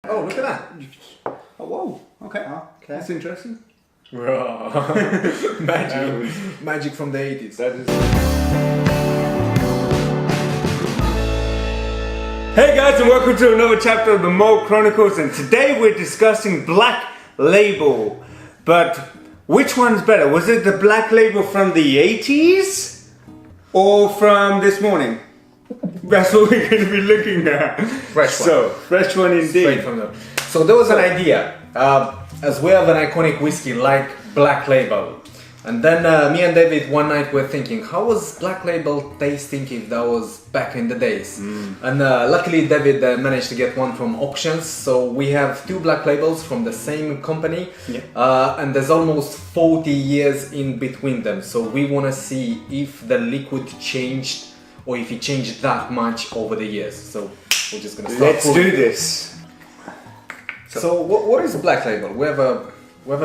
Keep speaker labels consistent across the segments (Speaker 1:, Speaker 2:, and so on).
Speaker 1: Oh, look at that.
Speaker 2: Oh, whoa. Okay.
Speaker 3: Okay.
Speaker 2: That's interesting.
Speaker 1: Magic. Magic from the 80s.
Speaker 2: That is.
Speaker 4: Hey guys, and welcome to another chapter of the Malt Chronicles, and today we're discussing Black Label. But which one's better? Was it the Black Label from the 80s or from this morning? That's what we're going to be looking at.
Speaker 1: Fresh one.
Speaker 4: So, fresh one indeed.
Speaker 1: Straight from the... So there was an idea, as we have an iconic whiskey like Black Label. And then me and David one night were thinking, how was Black Label tasting if that was back in the days? And luckily David managed to get one from auctions. So we have two Black Labels from the same company. And there's almost 40 years in between them. So we want to see if the liquid changed or if it changed that much over the years. So we're just going to start.
Speaker 4: Let's do this.
Speaker 1: So what is Black Label? We have a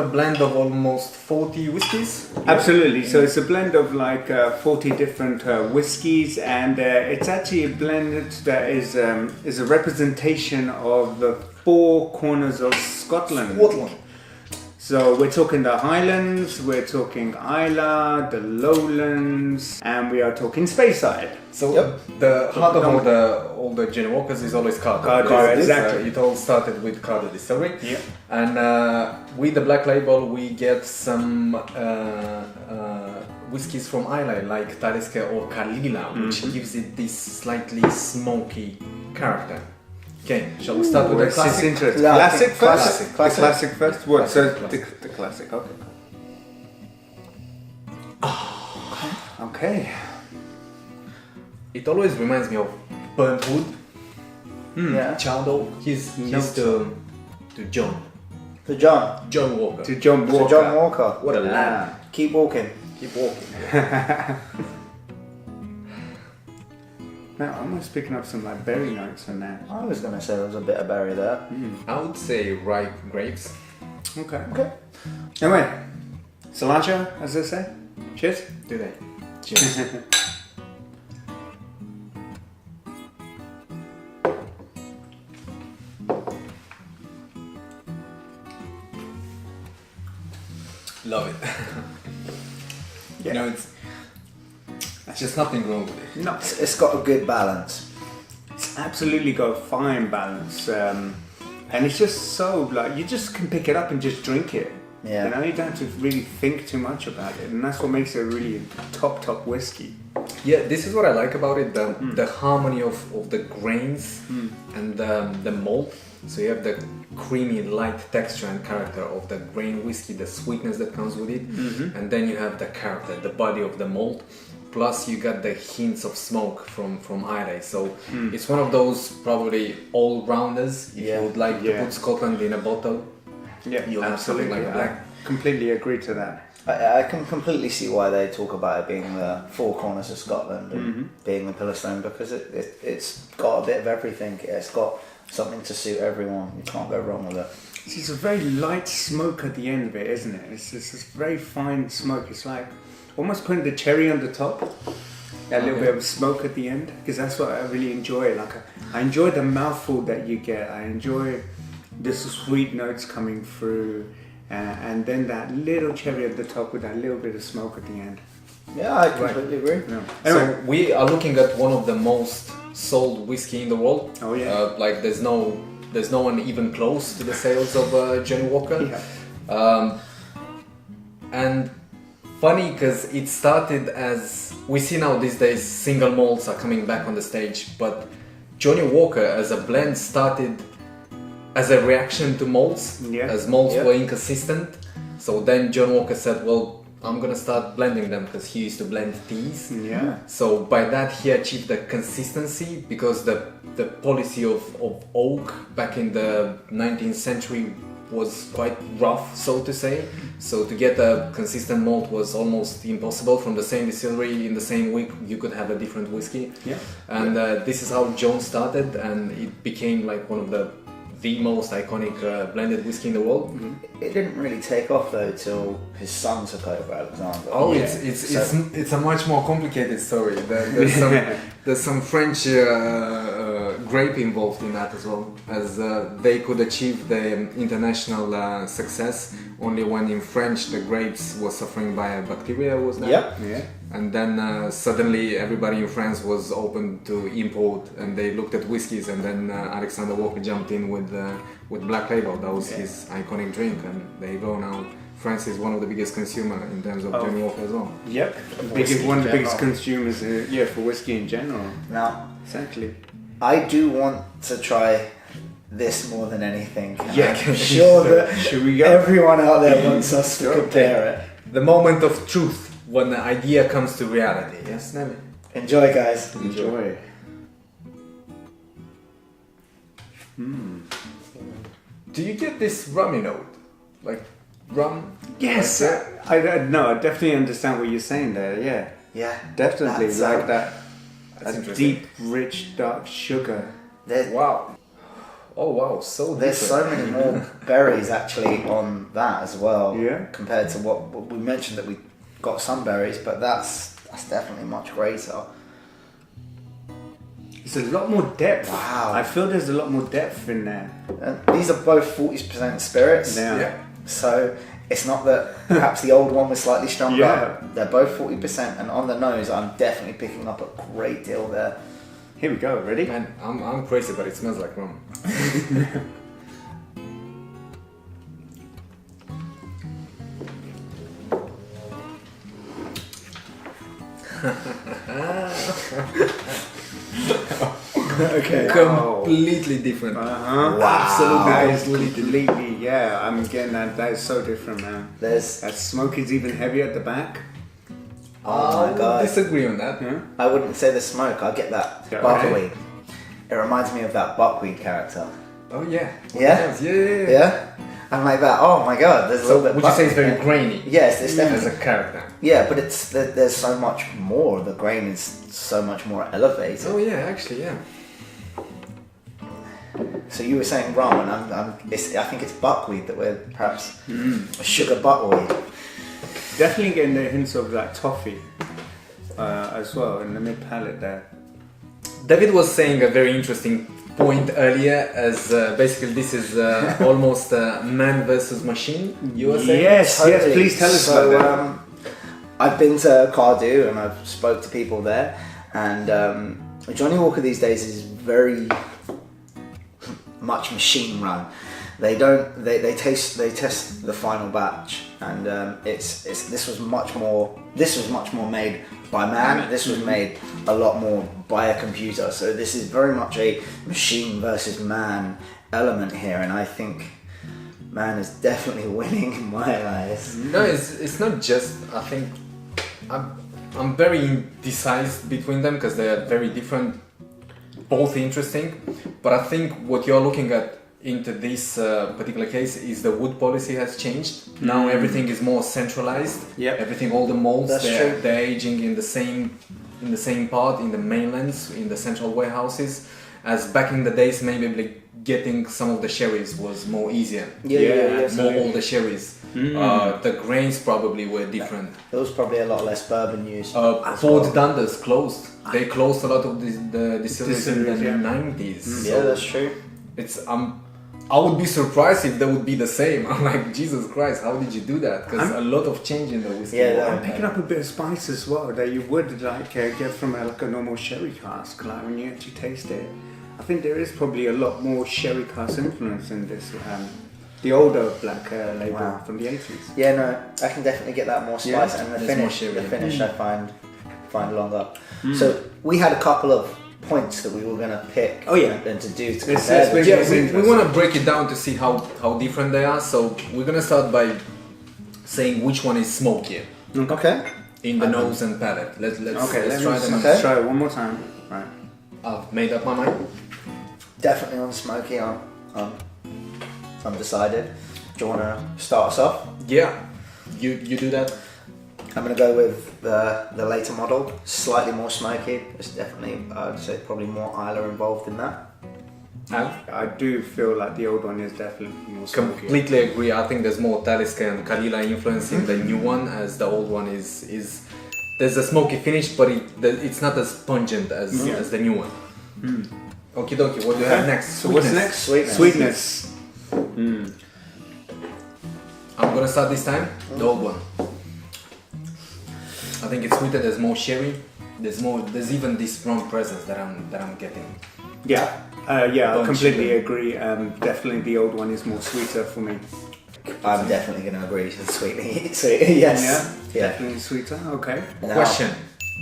Speaker 1: blend of almost 40 whiskies.
Speaker 4: Absolutely. So it's a blend of like 40 different whiskies, and it's actually a blend that is a representation of the four corners of Scotland. So we're talking the Highlands, we're talking Islay, the Lowlands, and we are talking Speyside.
Speaker 1: So the heart of all the gin walkers is always Carter.
Speaker 4: Carter, exactly.
Speaker 1: It all started with Carter Distillery.
Speaker 4: Yeah.
Speaker 1: And with the Black Label, we get some whiskies from Islay, like Talisker or Kalila, which gives it this slightly smoky character. Okay, shall we start with the classic?
Speaker 4: Classic first?
Speaker 3: Classic.
Speaker 4: The classic first? What?
Speaker 1: Classic,
Speaker 4: So
Speaker 1: classic.
Speaker 4: the classic, okay.
Speaker 1: It always reminds me of burnt wood.
Speaker 3: Yeah.
Speaker 1: Charred oak. He's to John.
Speaker 3: To John.
Speaker 1: John Walker.
Speaker 4: To John Walker.
Speaker 3: To John Walker.
Speaker 1: What a lad.
Speaker 3: Keep walking.
Speaker 1: Keep walking.
Speaker 4: Now, I'm almost picking up some like berry notes on that.
Speaker 3: I was going to say there was a bit of berry there.
Speaker 1: I would say ripe grapes.
Speaker 4: Okay.
Speaker 3: Okay.
Speaker 4: Anyway, cilantro, as they say. Cheers.
Speaker 1: Do they? Cheers. Love it.
Speaker 4: Yeah.
Speaker 1: You know, it's just nothing wrong with it.
Speaker 4: No,
Speaker 3: It's got a good balance.
Speaker 4: it's absolutely got a fine balance. And it's just so, like, you just can pick it up and just drink it.
Speaker 3: Yeah.
Speaker 4: You know, you don't have to really think too much about it. And that's what makes it a really top whiskey.
Speaker 1: Yeah, this is what I like about it, the harmony of the grains and the malt. So you have the creamy, light texture and character of the grain whiskey, the sweetness that comes with it, and then you have the character, the body of the malt. Plus you got the hints of smoke from Islay. So it's one of those probably all-rounders. If you would like to put Scotland in a bottle, you'll have something like that.
Speaker 4: I completely agree to that.
Speaker 3: I can completely see why they talk about it being the four corners of Scotland and being the pillar stone, because it's got a bit of everything. It's got something to suit everyone. You can't go wrong with it.
Speaker 4: It's a very light smoke at the end of it, isn't it? It's this very fine smoke. It's like almost putting the cherry on the top. A little bit of smoke at the end, because that's what I really enjoy. Like I enjoy the mouthful that you get. I enjoy the sweet notes coming through, and then that little cherry at the top with that little bit of smoke at the end.
Speaker 3: Yeah, I completely agree.
Speaker 4: Yeah.
Speaker 1: So we are looking at one of the most sold whiskey in the world.
Speaker 4: Oh yeah.
Speaker 1: Like there's no one even close to the sales of Johnny Walker.
Speaker 4: Yeah.
Speaker 1: And funny because it started as we see now these days single malts are coming back on the stage, but Johnny Walker as a blend started as a reaction to malts, as malts were inconsistent. So then John Walker said, well, I'm gonna start blending them, because he used to blend teas.
Speaker 4: Yeah.
Speaker 1: So by that he achieved the consistency, because the policy of oak back in the 19th century was quite rough, so to say. So to get a consistent malt was almost impossible. From the same distillery in the same week you could have a different whiskey.
Speaker 4: Yeah.
Speaker 1: And this is how John started, and it became like one of the most iconic blended whiskey in the world.
Speaker 3: It didn't really take off though till his son took over, Alexander.
Speaker 1: Oh, it's a much more complicated story. There's some French grape involved in that as well, as they could achieve the international success only when in French the grapes was suffering by a bacteria, was that?
Speaker 3: Yeah.
Speaker 1: And then suddenly everybody in France was open to import, and they looked at whiskies, and then Alexander Walker jumped in with Black Label. That was his iconic drink, and there you go now. France is one of the biggest consumer in terms of Johnny Walker as well.
Speaker 4: Yep, one of the biggest consumers, for whiskey in general.
Speaker 3: Now,
Speaker 4: Exactly.
Speaker 3: I do want to try this more than anything.
Speaker 4: Yeah,
Speaker 3: I'm sure that
Speaker 4: Should we go?
Speaker 3: everyone out there wants us to compare it.
Speaker 1: The moment of truth, when the idea comes to reality. Yes, Nemi?
Speaker 3: Enjoy, guys.
Speaker 4: Enjoy.
Speaker 1: Do you get this rummy note? Like rum?
Speaker 4: Yes,
Speaker 1: Like
Speaker 4: I definitely understand what you're saying there. Yeah,
Speaker 3: Yeah.
Speaker 4: definitely
Speaker 3: That's,
Speaker 4: like that.
Speaker 1: That's
Speaker 4: A
Speaker 1: interesting.
Speaker 4: deep, rich, dark sugar.
Speaker 3: There's,
Speaker 1: Wow. Oh wow, so
Speaker 3: there's
Speaker 1: different.
Speaker 3: so many more berries actually on that as well.
Speaker 4: Yeah.
Speaker 3: Compared to what we mentioned, that we got some berries, but that's definitely much greater.
Speaker 4: It's a lot more depth.
Speaker 3: Wow.
Speaker 4: I feel there's a lot more depth in there.
Speaker 3: And these are both 40% spirits.
Speaker 4: Yeah.
Speaker 3: So it's not that perhaps the old one was slightly stronger.
Speaker 4: Yeah.
Speaker 3: They're both 40%, and on the nose, I'm definitely picking up a great deal there.
Speaker 4: Here we go. Ready?
Speaker 1: Man, I'm crazy, but it smells like rum.
Speaker 3: Okay.
Speaker 1: Completely different.
Speaker 4: Uh-huh.
Speaker 3: Wow.
Speaker 4: That is completely, yeah. I'm getting that. That is so different, man.
Speaker 3: There's.
Speaker 4: That smoke is even heavier at the back.
Speaker 3: Oh my god.
Speaker 1: Disagree on that.
Speaker 4: Yeah.
Speaker 3: I wouldn't say the smoke. I get that
Speaker 4: Yeah,
Speaker 3: buckwheat. It reminds me of that buckwheat character.
Speaker 1: Oh yeah.
Speaker 3: Yeah?
Speaker 1: Yeah.
Speaker 3: Yeah. I'm like that. Oh my god. There's a
Speaker 1: So
Speaker 3: little bit.
Speaker 1: would you say it's
Speaker 3: buckwheat
Speaker 1: very
Speaker 3: there.
Speaker 1: grainy?
Speaker 3: Yes, it's
Speaker 1: As
Speaker 3: definitely.
Speaker 1: a character.
Speaker 3: Yeah, but it's there's so much more. The grain is so much more elevated.
Speaker 1: Oh yeah, actually yeah.
Speaker 3: So you were saying rum, and I think it's buckwheat that we're perhaps sugar buckwheat.
Speaker 4: Definitely getting the hints of that toffee as well in the mid palate there.
Speaker 1: David was saying a very interesting point earlier, as basically this is almost man versus machine. You were saying?
Speaker 4: Yes,
Speaker 3: Totally.
Speaker 4: yes. Please tell us
Speaker 3: So,
Speaker 4: about that.
Speaker 3: I've been to Cardew and I've spoke to people there, and Johnny Walker these days is very much machine run. They test the final batch, and this was much more made by man. This was made a lot more by a computer. So this is very much a machine versus man element here, and I think man is definitely winning in my eyes.
Speaker 1: No, it's not just. I think I'm very indecisive between them because they are very different, both interesting. But I think what you're looking at into this particular case is the wood policy has changed. Now everything is more centralized.
Speaker 4: Yep.
Speaker 1: Everything, all the molds,
Speaker 3: That's true.
Speaker 1: they're aging in the same part, in the mainlands, in the central warehouses. As back in the days, maybe like getting some of the sherries was more easier.
Speaker 3: Yeah.
Speaker 1: More older sherries. The grains probably were different.
Speaker 3: There was probably a lot less bourbon used.
Speaker 1: Fort Dundas closed. They closed a lot of the distilleries in the
Speaker 4: Distilleries, yeah.
Speaker 1: 90s.
Speaker 3: Yeah, that's true.
Speaker 1: It's I would be surprised if they would be the same. I'm like, Jesus Christ, how did you do that? Because a lot of change in the whiskey.
Speaker 3: Yeah,
Speaker 1: world.
Speaker 4: I'm picking up a bit of spice as well that you would get from a normal sherry cask. Like when you actually taste it, I think there is probably a lot more sherry cask influence in this. The older black label
Speaker 3: Wow.
Speaker 4: from the 80s.
Speaker 3: Yeah, no, I can definitely get that more spice,
Speaker 4: Yeah,
Speaker 3: and the
Speaker 1: there's more sherry.
Speaker 3: finish I find longer. So we had a couple of points that we were going to pick.
Speaker 4: Oh, yeah.
Speaker 3: and to do to
Speaker 4: Let's-
Speaker 3: compare
Speaker 4: let's
Speaker 3: the
Speaker 4: make
Speaker 3: two.
Speaker 4: it-
Speaker 1: Yeah, we
Speaker 4: interesting.
Speaker 1: want to break it down to see how different they are. So we're gonna start by saying which one is smokier
Speaker 3: Okay.
Speaker 1: in the nose and palate. Let's
Speaker 4: Okay,
Speaker 1: let's try them.
Speaker 3: Okay.
Speaker 4: try it one more time. Right.
Speaker 1: I've made up my mind.
Speaker 3: Definitely on smoky. I'm decided. Do you want to start us off?
Speaker 1: Yeah, you do that.
Speaker 3: I'm going to go with the later model, slightly more smoky. There's definitely, I'd say, probably more Isla involved in that.
Speaker 4: I do feel like the old one is definitely more smoky.
Speaker 1: Completely agree. I think there's more Talisker and Kalila influence in the new one, as the old one is there's a smoky finish, but it's not as pungent as the new one. Okie dokie, what do you have next?
Speaker 4: So what's next?
Speaker 3: Sweetness.
Speaker 1: I'm gonna start this time. The old one. I think it's sweeter. There's more sherry. There's even this rum presence that I'm getting.
Speaker 4: Yeah, I
Speaker 1: Don't
Speaker 4: completely
Speaker 1: sugar.
Speaker 4: agree. Definitely the old one is more sweeter for me.
Speaker 3: I'm definitely going to agree. It's sweet. Yes. Yeah.
Speaker 4: Definitely sweeter. Okay.
Speaker 3: Now,
Speaker 1: Question: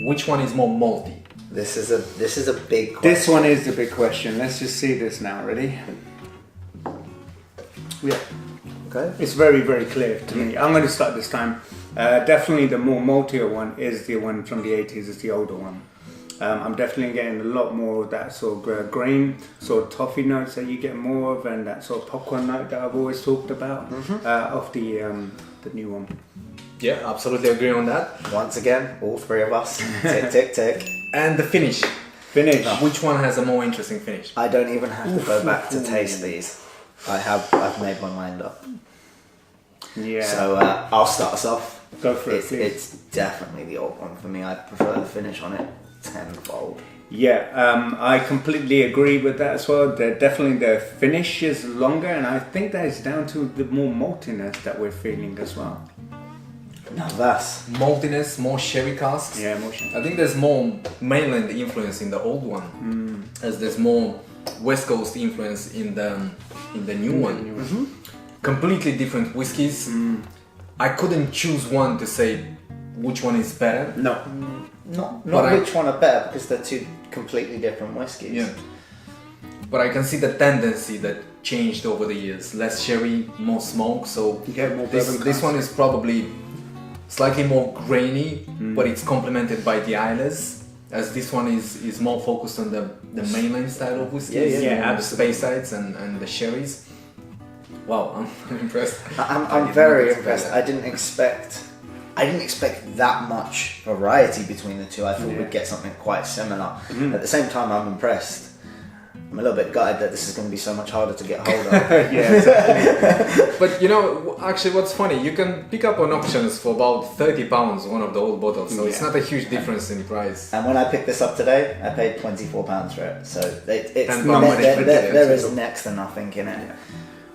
Speaker 1: which one is more malty?
Speaker 3: This is a big question.
Speaker 4: This one is the big question. Let's just see this now. Ready? Yeah.
Speaker 3: Okay.
Speaker 4: It's very, very clear to me. I'm going to start this time. Definitely the more maltier one is the one from the 80s, it's the older one. I'm definitely getting a lot more of that sort of grain, sort of toffee notes that you get more of, and that sort of popcorn note that I've always talked about of the new one.
Speaker 1: Yeah, absolutely agree on that.
Speaker 3: Once again, all three of us. Tick, tick, tick.
Speaker 1: And the finish.
Speaker 4: Finish.
Speaker 1: Which one has a more interesting finish?
Speaker 3: I don't even have to go back to taste these. I've made my mind up.
Speaker 4: Yeah.
Speaker 3: So I'll start us off.
Speaker 4: Go for it, please.
Speaker 3: It's definitely the old one for me. I prefer the finish on it tenfold.
Speaker 4: Yeah, I completely agree with that as well. Definitely the finish is longer, and I think that is down to the more maltiness that we're feeling as well.
Speaker 3: Now that's
Speaker 1: Maltiness, more sherry casks.
Speaker 4: Yeah, emotion.
Speaker 1: I think there's more mainland influence in the old one, as there's more West Coast influence in the new one. Completely different whiskies. I couldn't choose one to say which one is better.
Speaker 4: No.
Speaker 3: not
Speaker 1: But
Speaker 3: which one are better because they're two completely different whiskies.
Speaker 1: Yeah. But I can see the tendency that changed over the years. Less sherry, more smoke. So
Speaker 4: You get more
Speaker 1: this
Speaker 4: bourbon
Speaker 1: one is probably slightly more grainy, but it's complemented by the Islas. As this one is more focused on the mainland style of whiskies,
Speaker 4: Yeah,
Speaker 1: the Speysides and the sherries. Wow, I'm impressed.
Speaker 3: I'm very impressed. I didn't expect that much variety between the two. I thought we'd get something quite similar. At the same time, I'm impressed. I'm a little bit gutted that this is going to be so much harder to get hold of.
Speaker 4: Yeah, exactly.
Speaker 1: But actually what's funny, you can pick up on auctions for about £30 one of the old bottles, so it's not a huge difference in price.
Speaker 3: And when I picked this up today, I paid £24 for it. So it's
Speaker 1: And
Speaker 3: not
Speaker 1: much
Speaker 3: there,
Speaker 1: for
Speaker 3: there
Speaker 1: it.
Speaker 3: is next to nothing in it.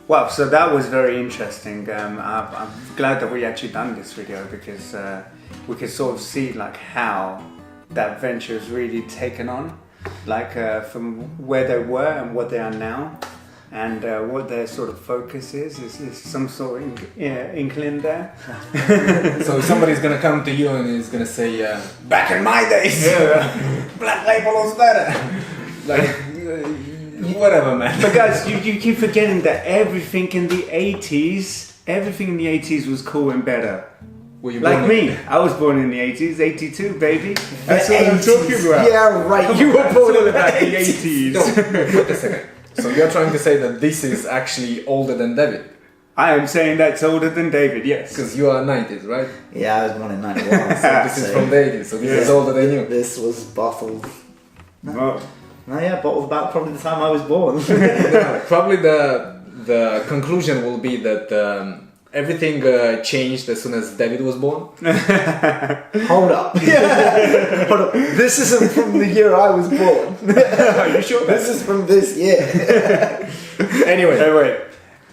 Speaker 4: Wow, so that was very interesting. I'm glad that we actually done this video because we could sort of see like how that venture has really taken on, like from where they were and what they are now, and what their sort of focus is some sort of inkling there.
Speaker 1: So somebody's gonna come to you and he's gonna say, back in my days, Black Label was better. Like, whatever, man.
Speaker 4: But guys, you keep forgetting that everything in the 80s was cool and better.
Speaker 1: Were you
Speaker 4: Like
Speaker 1: born in-
Speaker 4: me, I was born in the 80s, 82, baby. That's what I'm talking about.
Speaker 3: Yeah, right.
Speaker 4: You were born in
Speaker 1: about
Speaker 4: the 80s.
Speaker 1: No, wait a second. So you're trying to say that this is actually older than David?
Speaker 4: I am saying that's older than David, yes.
Speaker 1: Because you are 90s, right?
Speaker 3: Yeah, I was born in 91.
Speaker 1: This is from the 80s, so this is older than you.
Speaker 3: This was bottled.
Speaker 4: Well,
Speaker 3: No, yeah, bottled about probably the time I was born.
Speaker 1: Yeah, probably the conclusion will be that everything changed as soon as David was born.
Speaker 3: Hold up. Hold up. This isn't from the year I was born.
Speaker 4: are you sure?
Speaker 3: This is from this year.
Speaker 4: Anyway,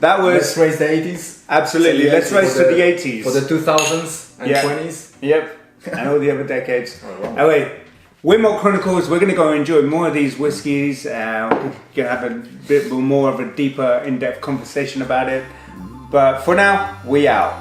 Speaker 4: that was
Speaker 1: Let's raise the 80s.
Speaker 4: absolutely. Let's race to the 80s.
Speaker 1: For the 2000s and
Speaker 4: Yeah.
Speaker 1: 20s.
Speaker 4: Yep, and all the other decades.
Speaker 1: wow.
Speaker 4: Anyway, with Malt Chronicles, we're going to go enjoy more of these whiskies. We're going to have a bit more of a deeper, in-depth conversation about it. But for now, we out.